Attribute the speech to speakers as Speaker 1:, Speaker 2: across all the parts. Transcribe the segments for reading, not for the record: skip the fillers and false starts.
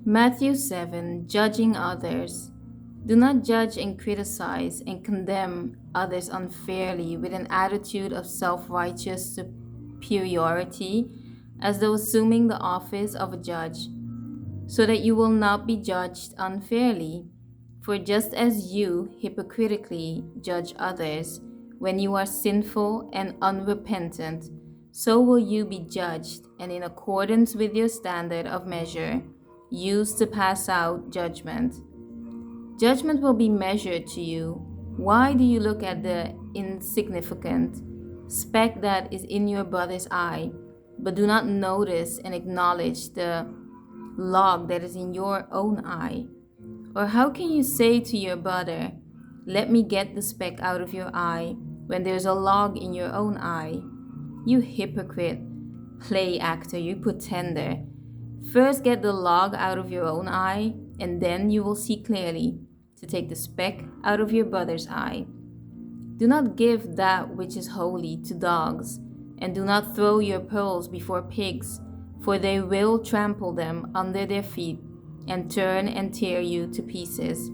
Speaker 1: Matthew 7 Judging others. Do not judge and criticize and condemn others unfairly with an attitude of self righteous superiority, as though assuming the office of a judge, so that you will not be judged unfairly. For just as you hypocritically judge others when you are sinful and unrepentant, so will you be judged, and in accordance with your standard of measure, used to pass out judgment. Judgment will be measured to you. Why do you look at the insignificant speck that is in your brother's eye, but do not notice and acknowledge the log that is in your own eye? Or how can you say to your brother, "Let me get the speck out of your eye," when there's a log in your own eye? You hypocrite, play actor, you pretender. First get the log out of your own eye, and then you will see clearly to take the speck out of your brother's eye. Do not give that which is holy to dogs, and do not throw your pearls before pigs, for they will trample them under their feet and turn and tear you to pieces.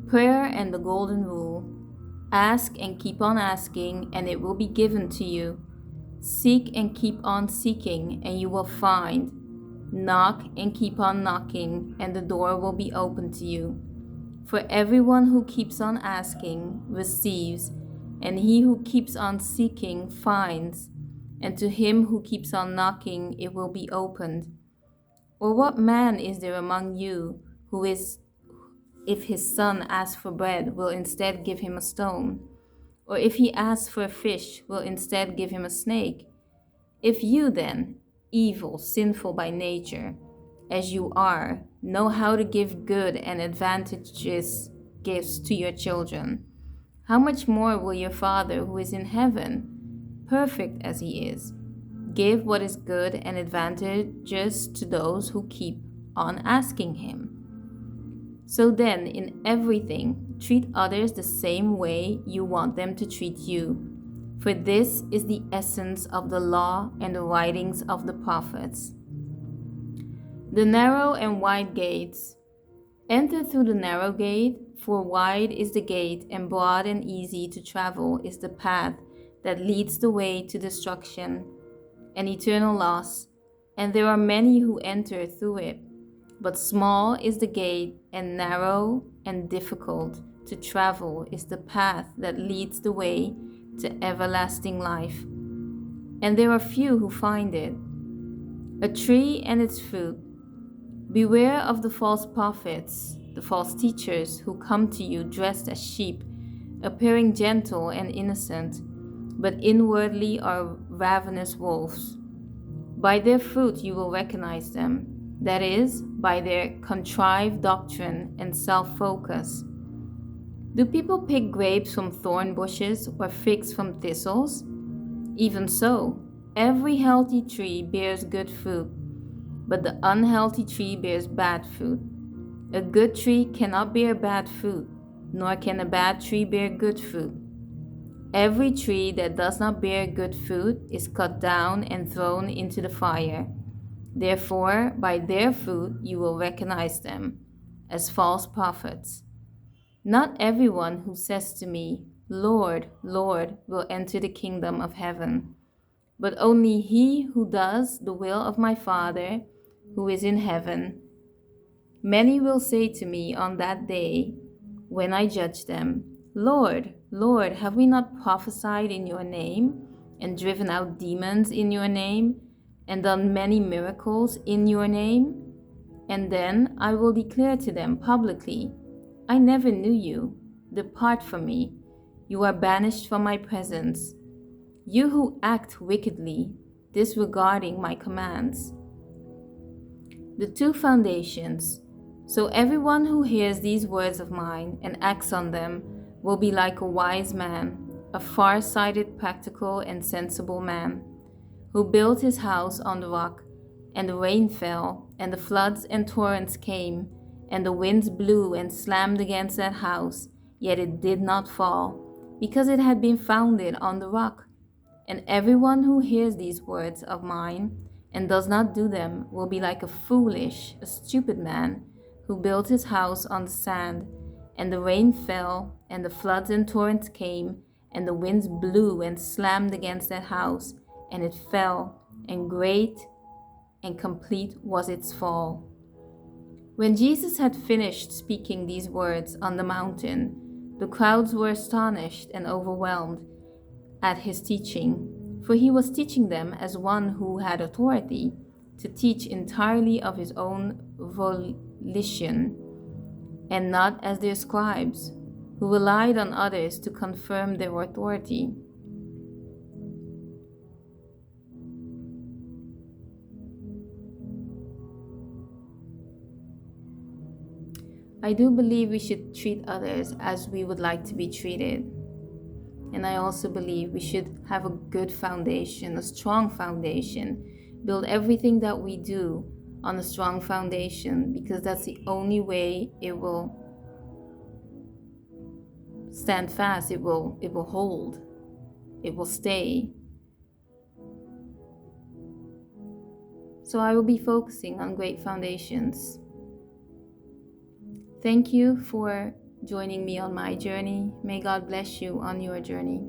Speaker 1: Prayer and the Golden Rule. Ask and keep on asking, and it will be given to you. Seek and keep on seeking, and you will find. Knock and keep on knocking, and the door will be opened to you. For everyone who keeps on asking receives, and he who keeps on seeking finds, and to him who keeps on knocking it will be opened. Or what man is there among you who is, if his son asks for bread, will instead give him a stone? Or if he asks for a fish, will instead give him a snake? If you then, evil, sinful by nature, as you are, know how to give good and advantageous gifts to your children, how much more will your Father who is in heaven, perfect as he is, give what is good and advantageous to those who keep on asking him? So then, in everything, treat others the same way you want them to treat you. For this is the essence of the law and the writings of the prophets. The narrow and wide gates. Enter through the narrow gate, for wide is the gate, and broad and easy to travel is the path that leads the way to destruction and eternal loss, and there are many who enter through it. But small is the gate, and narrow and difficult to travel is the path that leads the way to everlasting life, and there are few who find it. A tree and its fruit. Beware of the false prophets, the false teachers who come to you dressed as sheep, appearing gentle and innocent, but inwardly are ravenous wolves. By their fruit you will recognize them, that is, by their contrived doctrine and self-focus. Do people pick grapes from thorn bushes or figs from thistles? Even so, every healthy tree bears good fruit, but the unhealthy tree bears bad fruit. A good tree cannot bear bad fruit, nor can a bad tree bear good fruit. Every tree that does not bear good fruit is cut down and thrown into the fire. Therefore, by their fruit you will recognize them as false prophets. Not everyone who says to me, "Lord, Lord," will enter the kingdom of heaven, but only he who does the will of my Father who is in heaven. Many will say to me on that day, when I judge them, "Lord, Lord, have we not prophesied in your name, and driven out demons in your name, and done many miracles in your name?" And then I will declare to them publicly, "I never knew you. Depart from me. You are banished from my presence, you who act wickedly, disregarding my commands." The two foundations. So everyone who hears these words of mine and acts on them will be like a wise man, a far-sighted, practical, and sensible man, who built his house on the rock, and the rain fell, and the floods and torrents came, and the winds blew and slammed against that house, yet it did not fall, because it had been founded on the rock. And everyone who hears these words of mine and does not do them will be like a stupid man who built his house on the sand, and the rain fell, and the floods and torrents came, and the winds blew and slammed against that house, and it fell, and great and complete was its fall. When Jesus had finished speaking these words on the mountain, the crowds were astonished and overwhelmed at his teaching, for he was teaching them as one who had authority to teach entirely of his own volition, and not as their scribes, who relied on others to confirm their authority. I do believe we should treat others as we would like to be treated. And I also believe we should have a good foundation, a strong foundation. Build everything that we do on a strong foundation, because that's the only way it will stand fast, it will hold, it will stay. So I will be focusing on great foundations. Thank you for joining me on my journey. May God bless you on your journey.